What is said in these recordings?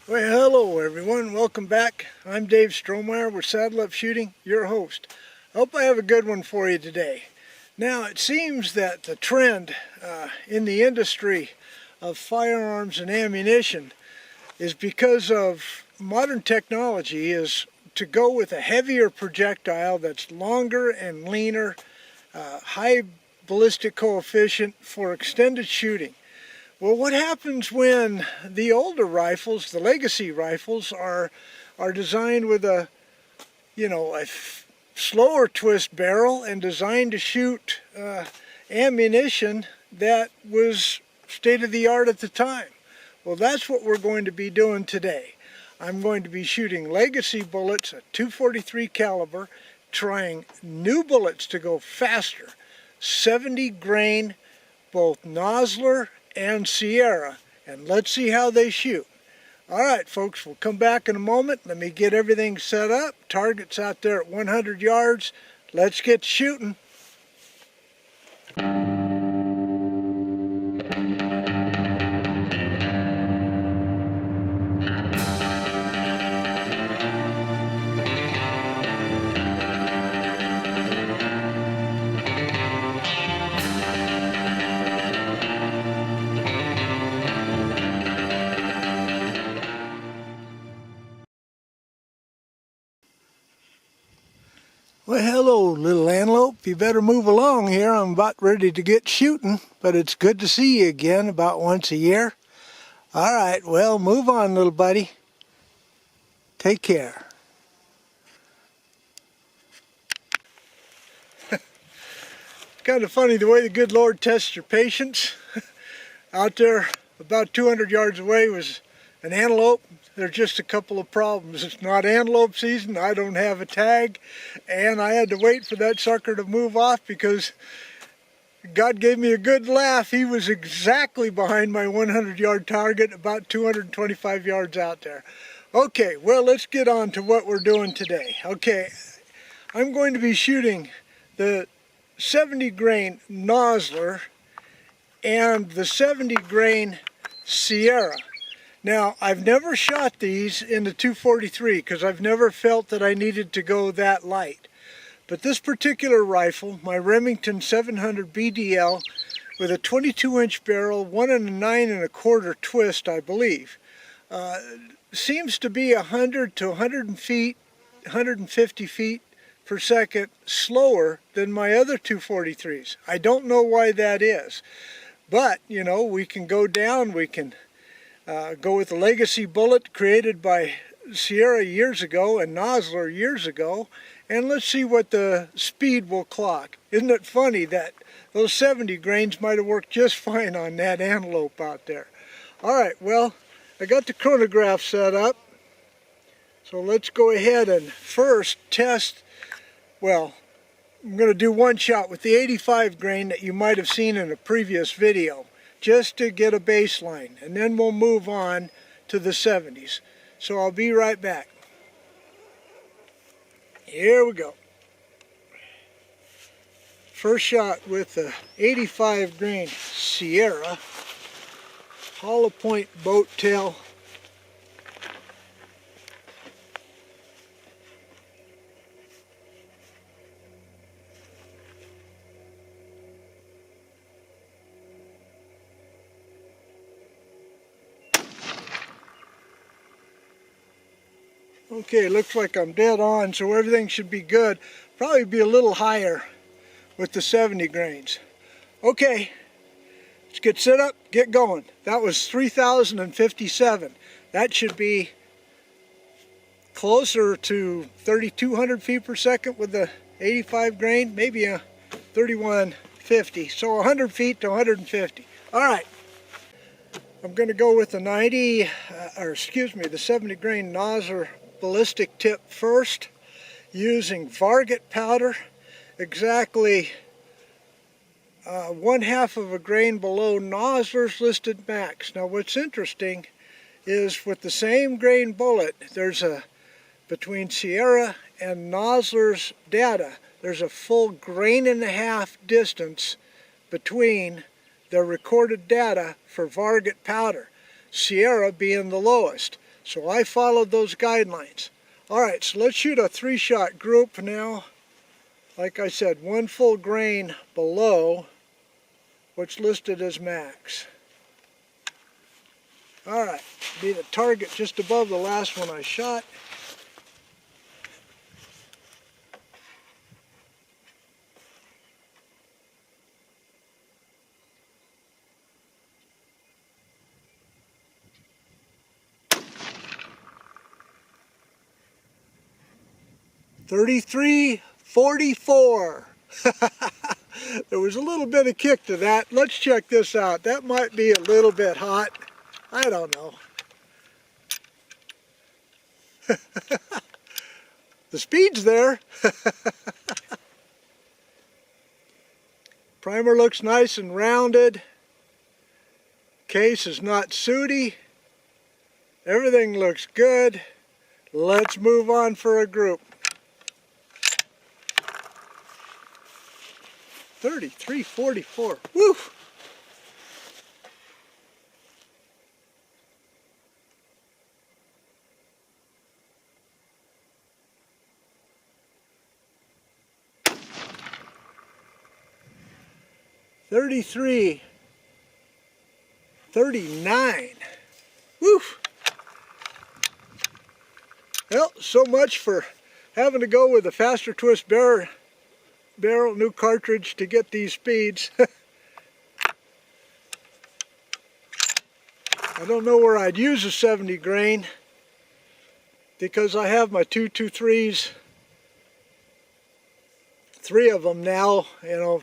Well, hello everyone. Welcome back. I'm Dave Strohmeyer with Saddle Up Shooting, your host. I hope I have a good one for you today. Now, it seems that the trend in the industry of firearms and ammunition is because of modern technology is to go with a heavier projectile that's longer and leaner, high ballistic coefficient for extended shooting. Well, what happens when the older rifles, the legacy rifles, are designed with a slower twist barrel and designed to shoot ammunition that was state-of-the-art at the time? Well, that's what we're going to be doing today. I'm going to be shooting legacy bullets at .243 caliber, trying new bullets to go faster, 70 grain, both Nosler and Sierra, and let's see how they shoot. Alright folks, we'll come back in a moment. Let me get everything set up. Target's out there at 100 yards. Let's get shooting. Well, hello little antelope. You better move along here. I'm about ready to get shooting, but it's good to see you again about once a year. Alright, well, move on, little buddy. Take care. It's kind of funny the way the good Lord tests your patience. Out there about 200 yards away was an antelope. There's just a couple of problems. It's not antelope season, I don't have a tag, and I had to wait for that sucker to move off because God gave me a good laugh. He was exactly behind my 100-yard target, about 225 yards out there. Okay, well, let's get on to what we're doing today. Okay, I'm going to be shooting the 70 grain Nosler and the 70 grain Sierra. Now, I've never shot these in the .243 because I've never felt that I needed to go that light. But this particular rifle, my Remington 700 BDL, with a 22-inch barrel, 1 9 1/4 twist, I believe, seems to be 100 to 150 feet per second slower than my other .243s. I don't know why that is. But, you know, we can go down, we can go with the legacy bullet created by Sierra years ago and Nosler years ago, and let's see what the speed will clock. Isn't it funny that those 70 grains might have worked just fine on that antelope out there? Alright, well, I got the chronograph set up, so let's go ahead and first test. Well, I'm going to do one shot with the 85 grain that you might have seen in a previous video, just to get a baseline, and then we'll move on to the 70s. So I'll be right back. Here we go. First shot with the 85 grain Sierra, hollow point boat tail. Okay, looks like I'm dead on, so everything should be good. Probably be a little higher with the 70 grains. Okay, let's get set up, get going. That was 3,057. That should be closer to 3,200 feet per second with the 85 grain, maybe a 3,150. So 100 feet to 150. All right. I'm going to go with the the 70 grain Nosler ballistic tip first, using varmint powder, exactly 1/2 of a grain below Nosler's listed max. Now what's interesting is with the same grain bullet, there's between Sierra and Nosler's data, there's a full 1.5 grain distance between the recorded data for varmint powder, Sierra being the lowest. So I followed those guidelines. Alright, so let's shoot a 3-shot group now. Like I said, 1 full grain below what's listed as max. Alright, be the target just above the last one I shot. .33-44. There was a little bit of kick to that. Let's check this out. That might be a little bit hot. I don't know. The speed's there. Primer looks nice and rounded. Case is not sooty. Everything looks good. Let's move on for a group. 33-44. Woo! .33-39. Woo! Well, so much for having to go with a faster twist barrel, new cartridge to get these speeds. I don't know where I'd use a 70 grain because I have my 223s, 3 of them now,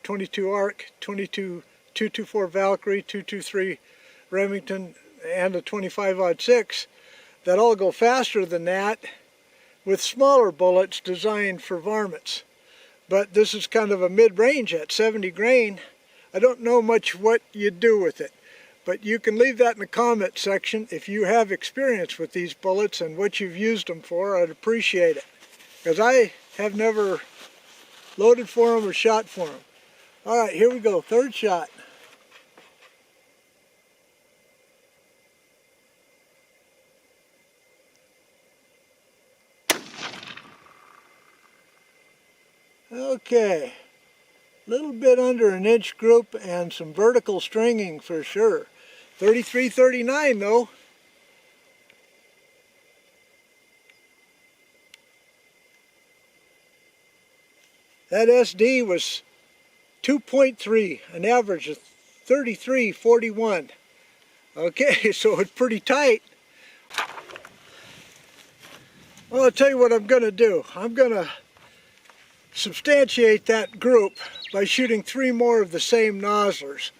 22 ARC, 22 224 Valkyrie, 223 Remington, and a 25-06 that all go faster than that with smaller bullets designed for varmints. But this is kind of a mid-range at 70 grain. I don't know much what you do with it, but you can leave that in the comment section if you have experience with these bullets and what you've used them for. I'd appreciate it, because I have never loaded for them or shot for them. All right, here we go, 3rd shot. Okay, a little bit under an inch group and some vertical stringing for sure. 33-39 though. That SD was 2.3, an average of 33-41. Okay, so it's pretty tight. Well, I'll tell you what I'm going to do. I'm going to substantiate that group by shooting 3 more of the same Noslers.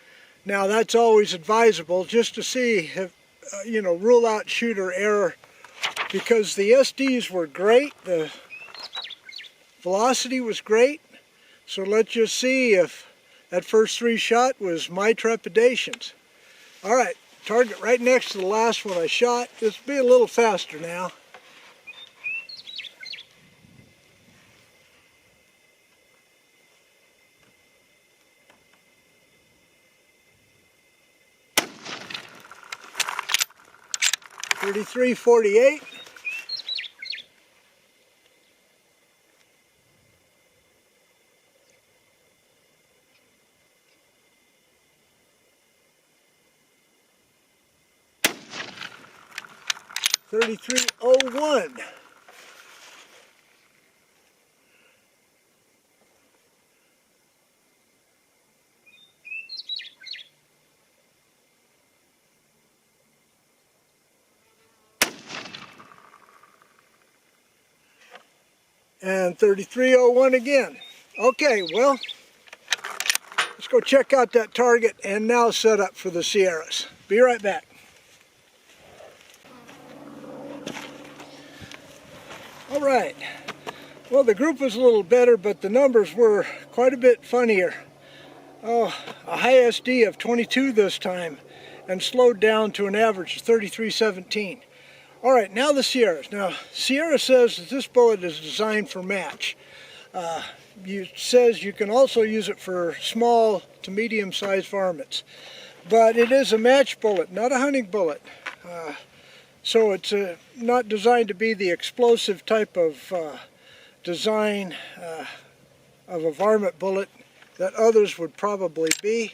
Now that's always advisable just to see if, rule out shooter error, because the SDs were great, the velocity was great, so let's just see if that first 3 shot was my trepidations. Alright, target right next to the last one I shot. This will be a little faster now. .33-48. .33-01. And 33-01 again. Okay, well, let's go check out that target and now set up for the Sierras. Be right back. All right. Well, the group was a little better, but the numbers were quite a bit funnier. Oh, a high SD of 22 this time and slowed down to an average of 33-17. All right, now the Sierras. Now, Sierra says that this bullet is designed for match. It says you can also use it for small to medium-sized varmints. But it is a match bullet, not a hunting bullet. So it's not designed to be the explosive type of design of a varmint bullet that others would probably be.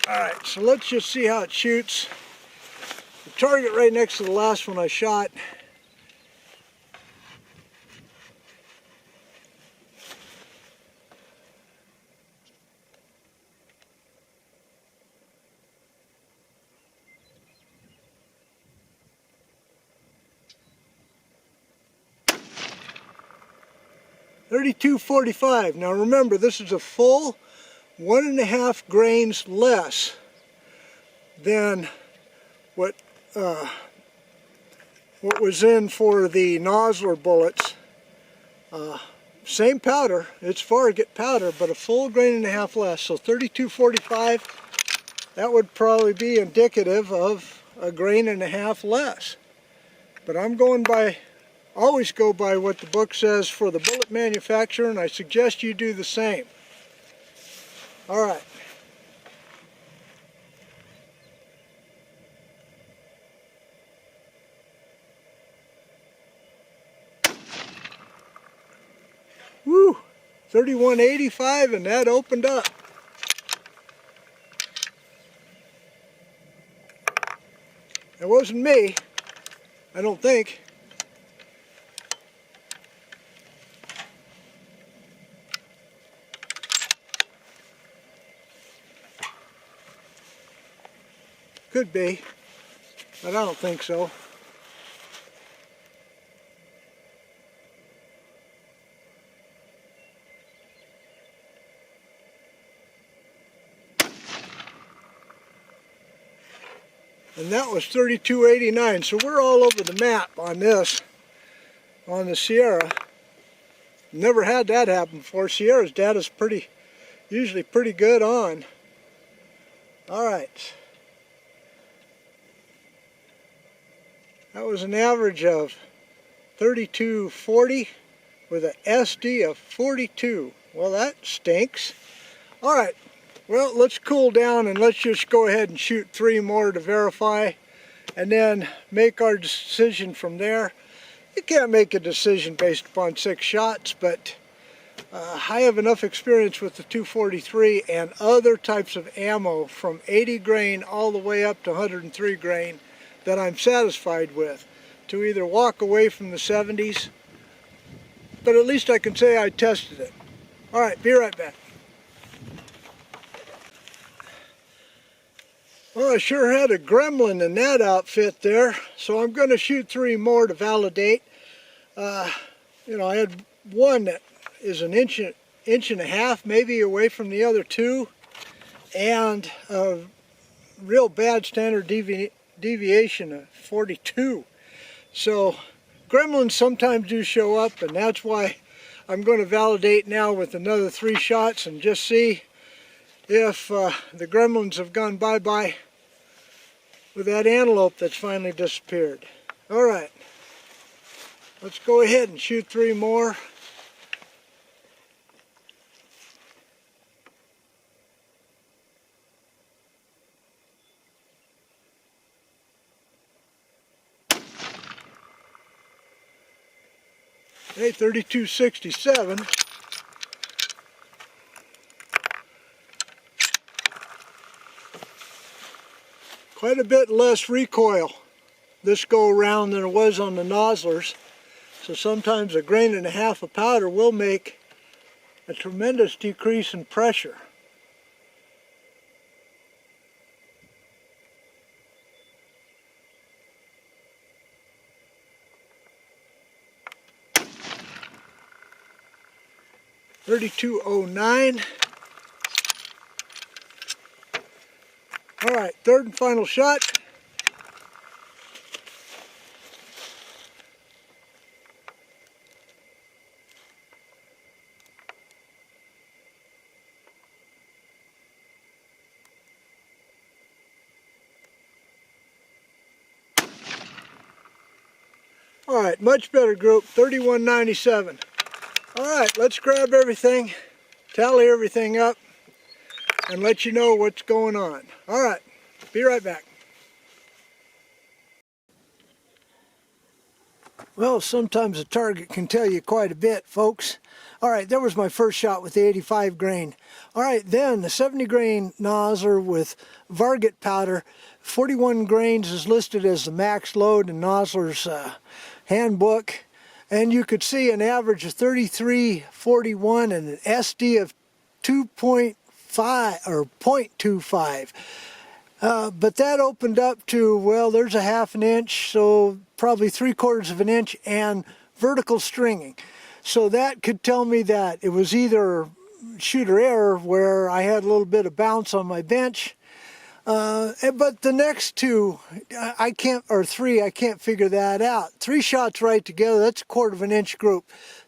Alright, so let's just see how it shoots. The target right next to the last one I shot. .32-45. Now remember, this is a full 1.5 grains less than what was in for the Nosler bullets. Same powder, it's Farragut powder, but a full 1.5 grains less. So .32-45, that would probably be indicative of 1.5 grains less. But I'm going by, always go by what the book says for the bullet manufacturer, and I suggest you do the same. All right. Woo! 3185, and that opened up. It wasn't me, I don't think. Could be, but I don't think so. And that was .32-89, so we're all over the map on this, on the Sierra. Never had that happen before. Sierra's data's usually pretty good on. All right. That was an average of .32-40 with an SD of 42. Well, that stinks. All right. Well, let's cool down and let's just go ahead and shoot 3 more to verify and then make our decision from there. You can't make a decision based upon 6 shots, but I have enough experience with the .243 and other types of ammo from 80 grain all the way up to 103 grain that I'm satisfied with, to either walk away from the 70s, but at least I can say I tested it. All right, be right back. Well, I sure had a gremlin in that outfit there, so I'm going to shoot 3 more to validate. You know, I had one that is an inch and a half maybe away from the other 2, and a real bad standard deviation of 42. So gremlins sometimes do show up, and that's why I'm going to validate now with another 3 shots and just see if the gremlins have gone bye-bye with that antelope that's finally disappeared. All right, let's go ahead and shoot 3 more. Hey, .32-67. Quite a bit less recoil this go around than it was on the Noslers. So sometimes 1.5 grains of powder will make a tremendous decrease in pressure. .3209. All right, 3rd and final shot. All right, much better group, 3197. All right, let's grab everything, tally everything up, and let you know what's going on. All right, be right back. Well, sometimes a target can tell you quite a bit, folks. All right, there was my first shot with the 85 grain. All right, then the 70 grain Nosler with Varmint powder. 41 grains is listed as the max load in Nosler's handbook. And you could see an average of 33.41 and an SD of 2.5 or 0.25. But that opened up to, well, there's a half an inch, so probably 3/4 of an inch, and vertical stringing. So that could tell me that it was either shooter error where I had a little bit of bounce on my bench. But the next two, I can't, or three, I can't figure that out. 3 shots right together, that's a 1/4 of an inch group.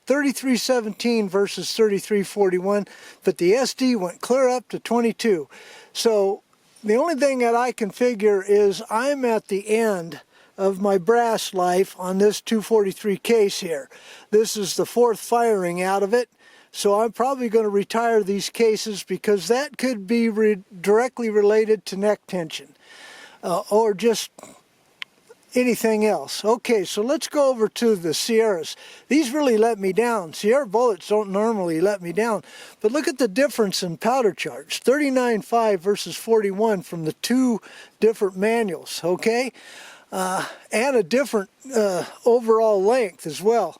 33.17 versus 33.41, but the SD went clear up to 22. So the only thing that I can figure is I'm at the end of my brass life on this 243 case here. This is the 4th firing out of it, so I'm probably going to retire these cases because that could be directly related to neck tension or just anything else. Okay, so let's go over to the Sierras. These really let me down. Sierra bullets don't normally let me down, but look at the difference in powder charge. 39.5 versus 41 from the 2 different manuals, okay? And a different overall length as well.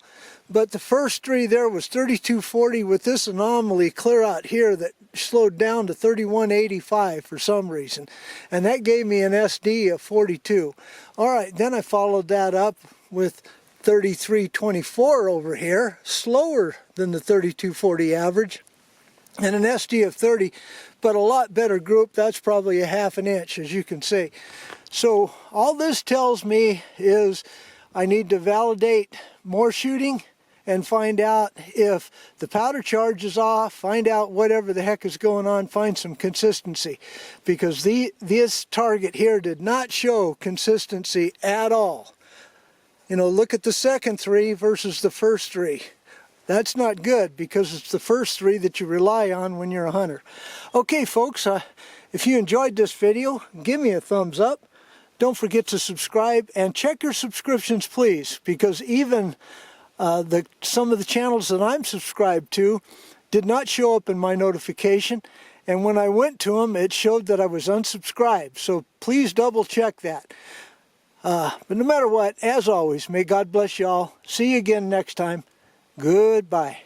But the first 3 there was 32.40 with this anomaly clear out here that slowed down to 31.85 for some reason. And that gave me an SD of 42. All right, then I followed that up with 33.24 over here, slower than the 32.40 average, and an SD of 30, but a lot better group. That's probably a half an inch, as you can see. So all this tells me is I need to validate more shooting and find out if the powder charge is off, find out whatever the heck is going on, find some consistency. Because this target here did not show consistency at all. You know, look at the second 3 versus the first 3. That's not good because it's the first 3 that you rely on when you're a hunter. Okay, folks, if you enjoyed this video, give me a thumbs up. Don't forget to subscribe and check your subscriptions, please, because even some of the channels that I'm subscribed to did not show up in my notification, and when I went to them, it showed that I was unsubscribed. So please double check that. But no matter what, as always, may God bless you all. See you again next time. Goodbye.